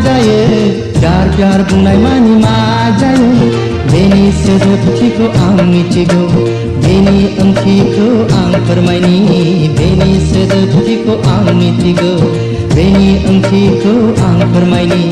जायो प्यार बुंनाय मानि मा जायो बेनि सोदोबथिखौ आं मिथिगौ बेनि ओंथिखौ आं फोरमायनि बेनि सोदोबथिखौ आं मिथिगौ बेनि ओंथिखौ आं फोरमायनि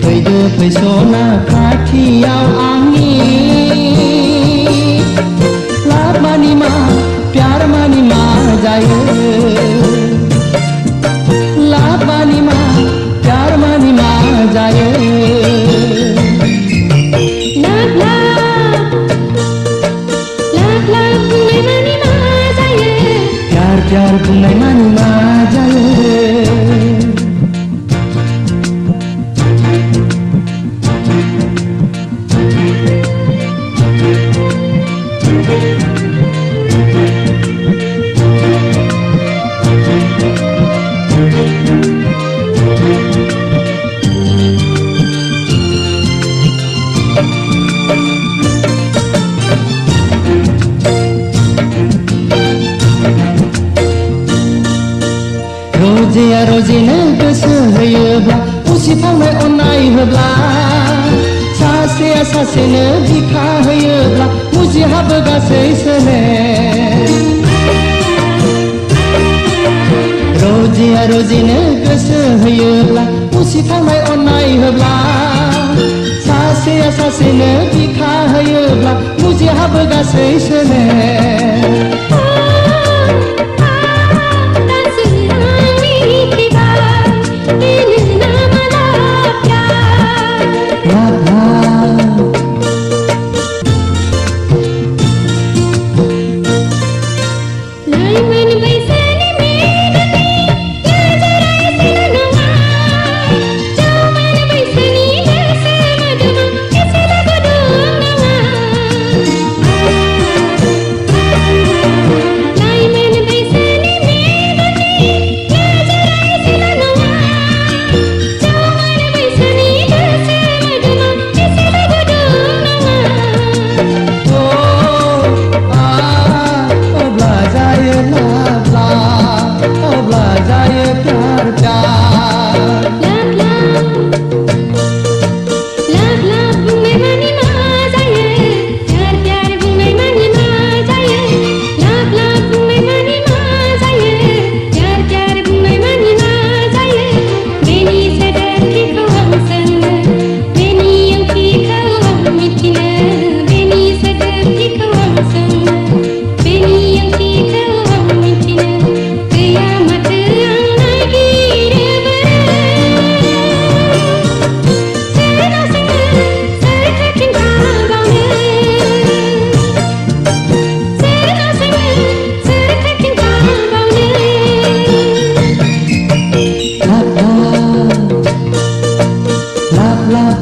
फैदो फैसना खाथियाव आंनि लाभ मानि मा प्यार मानि मा जायो लाभ मानि मा प्यार मानि मा जायो प्यार बुंनाय मानि मा जायो रोजिया रोजिनो गोसो होयोब्ला उसिफावनाय अननाय होब्ला सासेया सासेनो बिखा होयोब्ला मुजिहाबो गासै सोले रोजिया रोजिनो गोसो होयोब्ला उसिफावनाय अननाय होब्ला सासेया सासेनो बिखा होयोब्ला मुजिहाबो गासै सोले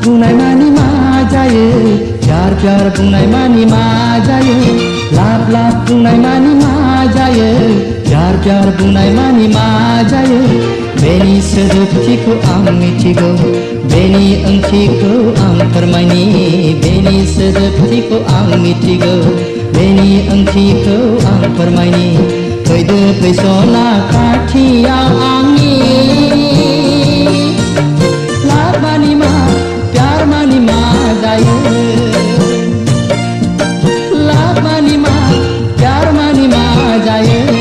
बुंनाय मानि मा जायो प्यार बुंनाय मानि मा जायो लाभ बुंनाय मानि मा जायो प्यार बुंनाय मानि मा जायो बेनि सोदोबथिखौ आं मिथिगौ बेनि ओंथिखौ आं फोरमायनि बेनि सोदोबथिखौ आं मिथिगौ बेनि ओंथिखौ आं फोरमायनि फैदो फैसना खाथियाव आंनि लाभ मानि मा प्यार मानि मा जायो लाभ मानि मा प्यार मानि मा जायो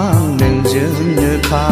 आं नोंजोंनोखा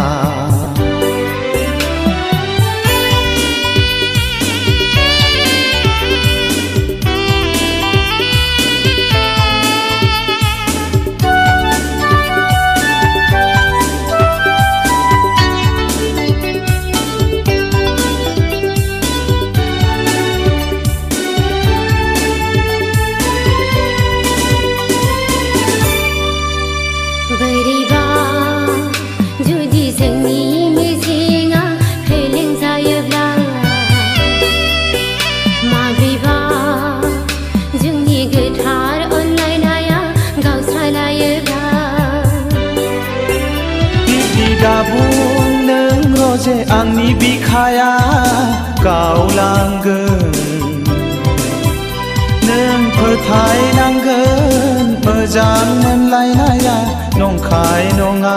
जे आंनि बिखाया गावलांगोन नों फोथायनांगोन मोजां मोनलायनाया नंखाय नङा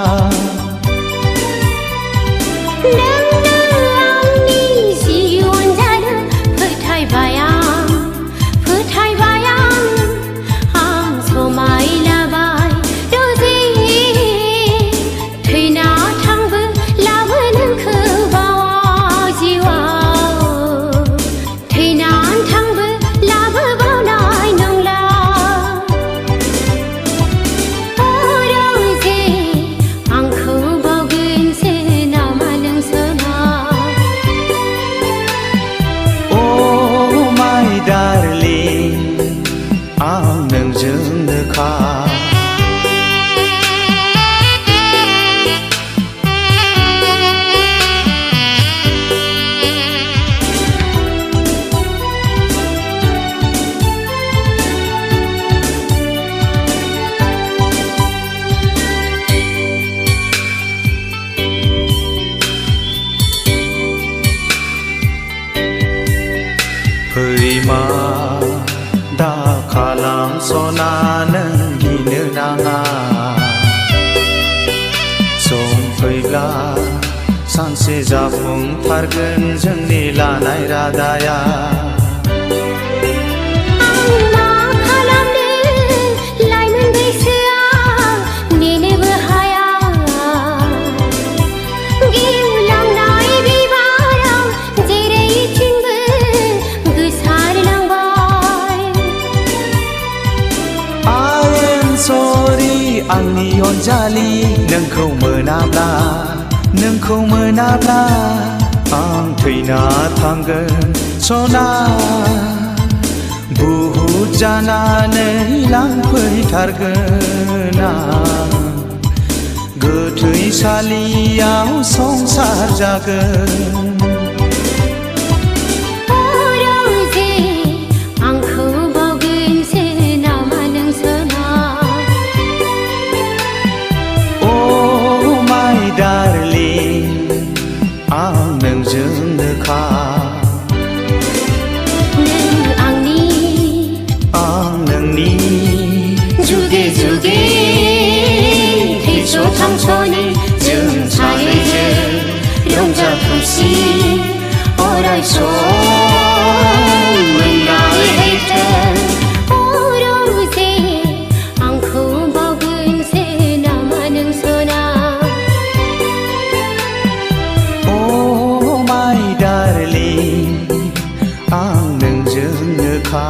फैमा दा खालामसना नों गिनो नाङा सम फैब्ला सानसे जाफुंथारगोन जोंनि लानाय रादाया आंनि अनजालि नोंखौ मोनाब्ला आं थैना थांगोन सना बुहुत जानानै लांफैथारगोन आं गोथैसालियाव संसार जागोन थांस'नि जों सानैजों रंजा खुसि अराय सम मोनलायथों अरजे आंखौ बावगोनसो नामा नों सना Oh my darling आं नोंजोंनोखा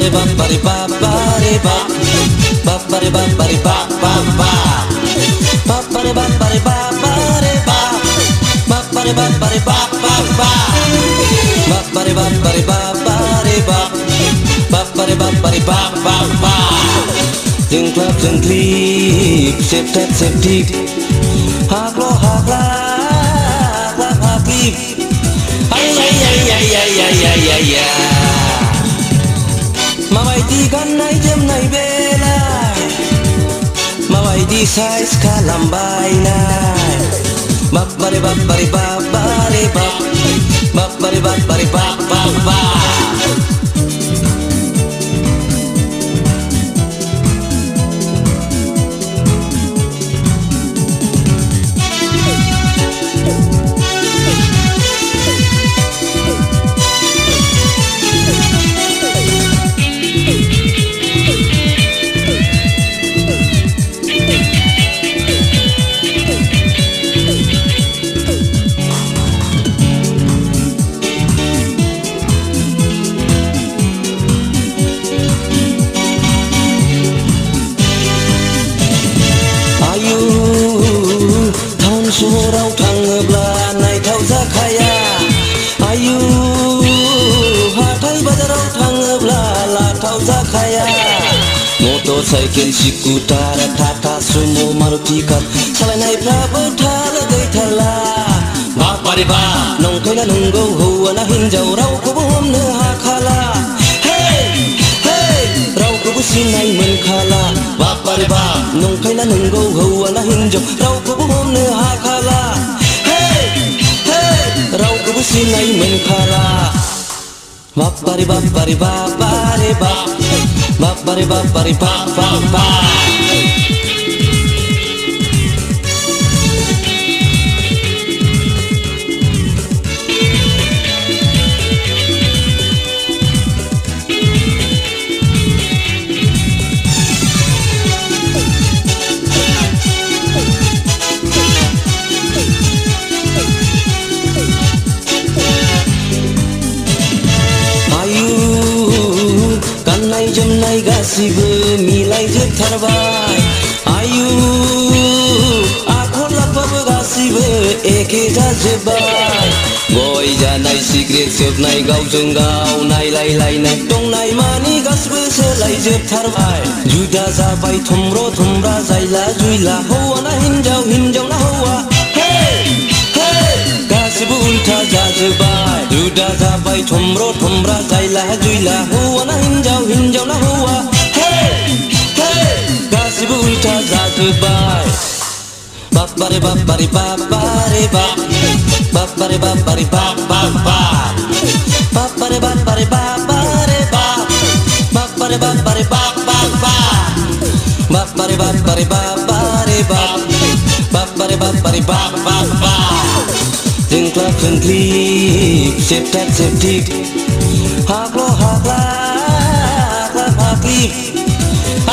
re ba ba re ba ba re ba ba ba re ba ba re ba ba ba ba ba re ba ba re ba ba re ba ba ba re ba ba re ba ba ba ba ba re ba ba re ba ba re ba ba ba re ba ba re ba ba baจึงคลับจึงคลีบเจ็บแทบเจ็บทีหากล้อหากลากลาหากลีบไอ้ยายายายายายายายามาไว้ที่กันในเจมในเวลามาไว้ที่ไซส์ขาลำบายนาบับบาริบับบาริบับบาริบับบับบาริบับบาริบับบับบับसहराव थाङोब्ला नायथाव जाखाया आयु हाथाय बाजाराव थाङोब्ला लाथाव जाखाया motor cycle scooter Tata Sumo Maruti car सालायनायफ्राबो थाला गैथारला बाबारे बा नंखायना नंगौ हौवाना हिनजाव रावखौबो हमनो हाखाला रावखौबो सिनाय मोनखाला बाबारे बा नंखायना नंगौ हौवाना हिनजाव रावखौबो हमनो हाखाला रावखौबो सिनाय मोनखाला बाबारे बाबारे बाबारे बा बाबारे बाबारे बा बा बा जोमनाय गासिबो मिलायजोबथारबाय आयु आखल आखुआबो गासिबो एखे जाजोबबाय गय जानाय सिगारेट सोबनाय गावजों गाव नायलायलायनाय दंनाय मानि गासिबो सोलायजोबथारबाय जुदा जाबाय थमब्र थमब्रा जायला जुयला हौवाना हिनजाव हिनजावना हौवा गासिबो उल्था जाजोबबाय जुदा जाबाय थमब्र थमब्रा जायला जुयला हौवाना हिनजाव हिनजावना हौवा गासिबो उल्था जाजोबबाय बाबारे बाबारे बाबारे बा बाबारे बाबारे बाबा बा बाबारे बाबारे बाबारे बा बाबारे बाबारे बाबा बा बाबारे बाबारे बाबारे बा बाबारे बाबारे बाबा बा जोंख्लाब जोंख्लिब सेबथाब सेबथिब हाग्ल' हाग्ला हाग्लाब हाग्लिब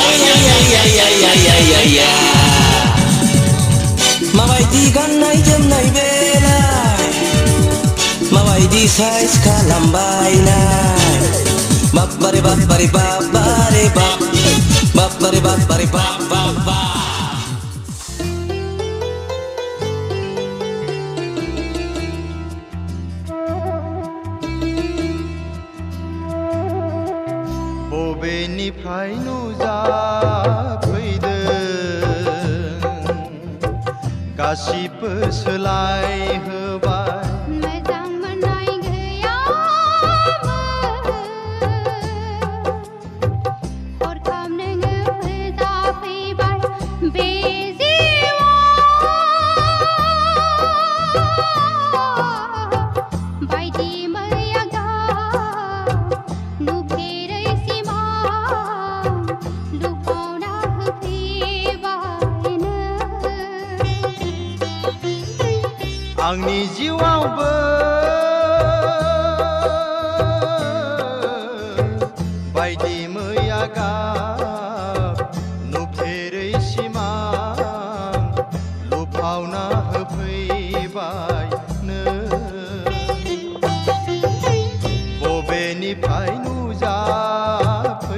आययायायायायायाया माबायदि गाननाय जोमनाय बेलाय माबायदि साइज खालामबायनाय बाबारे बाबारे बाबारे बा बाबारे बाबारे बाबा बा बबेनिफ्राय नुजाफैदों गासिबो सोलायहोबाय मोजां मोननाय गैयामोन हरखाब नोङो जाफैबाय बे जिउआव बायदि मैया गाव नुफेरै सिमां लुफावना होफैबाय नों आंनि जिउआवबो बायदि मैया गाब नुफेरै सिमां लुफावना होफैबाय नों बबेनिफ्राय नुजाफैदों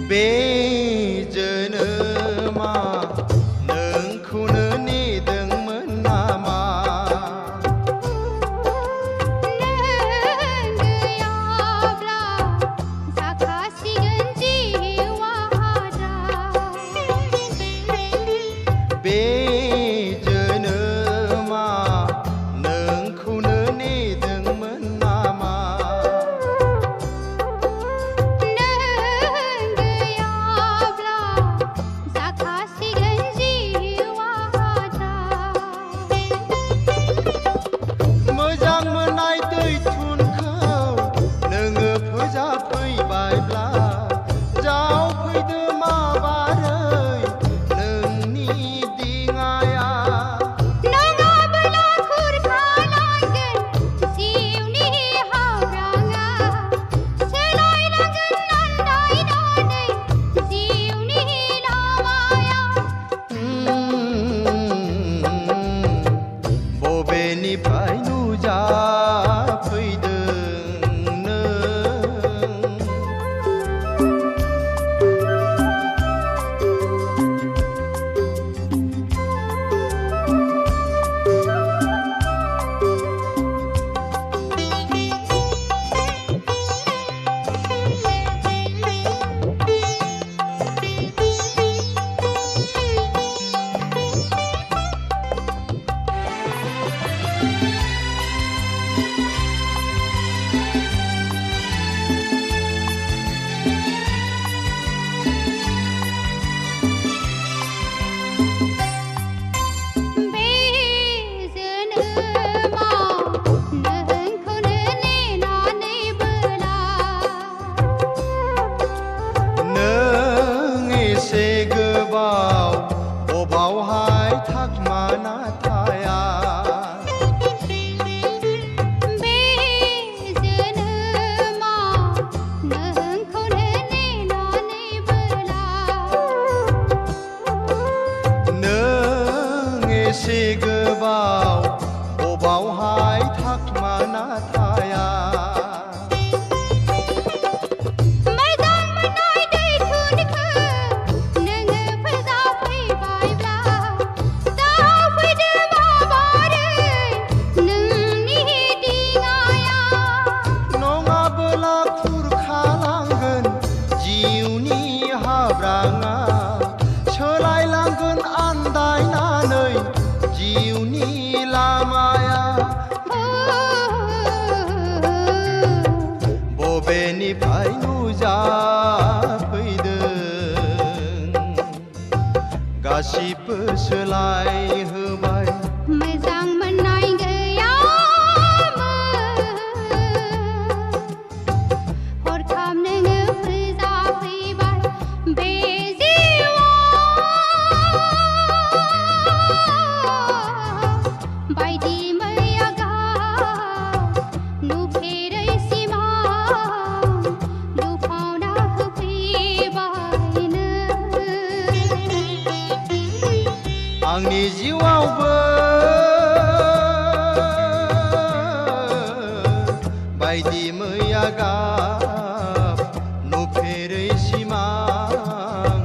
बे जोनोमा नोंखौनो नेदोंमोन नामा बे जोनोमा नोंखौनो नेदोंमोन नामा मोजां मोननाय दैथुनखौ नोङो फोजाफैबायब्ला जावफैदो माबारै नोंनि दिङाया बबेनिफ्राय नुजाफैदों नों नों एसे गोबाव बबावहाय थाखुमाना थाया नों एसे गोबाव बबावहाय थाखुमाना थाया नङाबोला खुरखालांगोन जिउनि हाब्राङा सोलायलांगोन आन्दायनानै जिउनि लामाया बबेनिफ्राय नुजाफैदों गासिबो सोलायहोबाय मोजां मोननाय गैयामोन हरखाब नोङो फोजाफैबाय बे जिउआव बायदि मैया गाब नुफेरै सिमां लुफावना होफैबाय नों आंनि जिउआवबो बायदि मैया गाब नुफेरै सिमां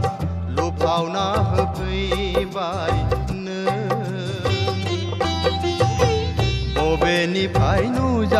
लुफावना होफैबाय नों बबेनिफ्राय नुजाफैदों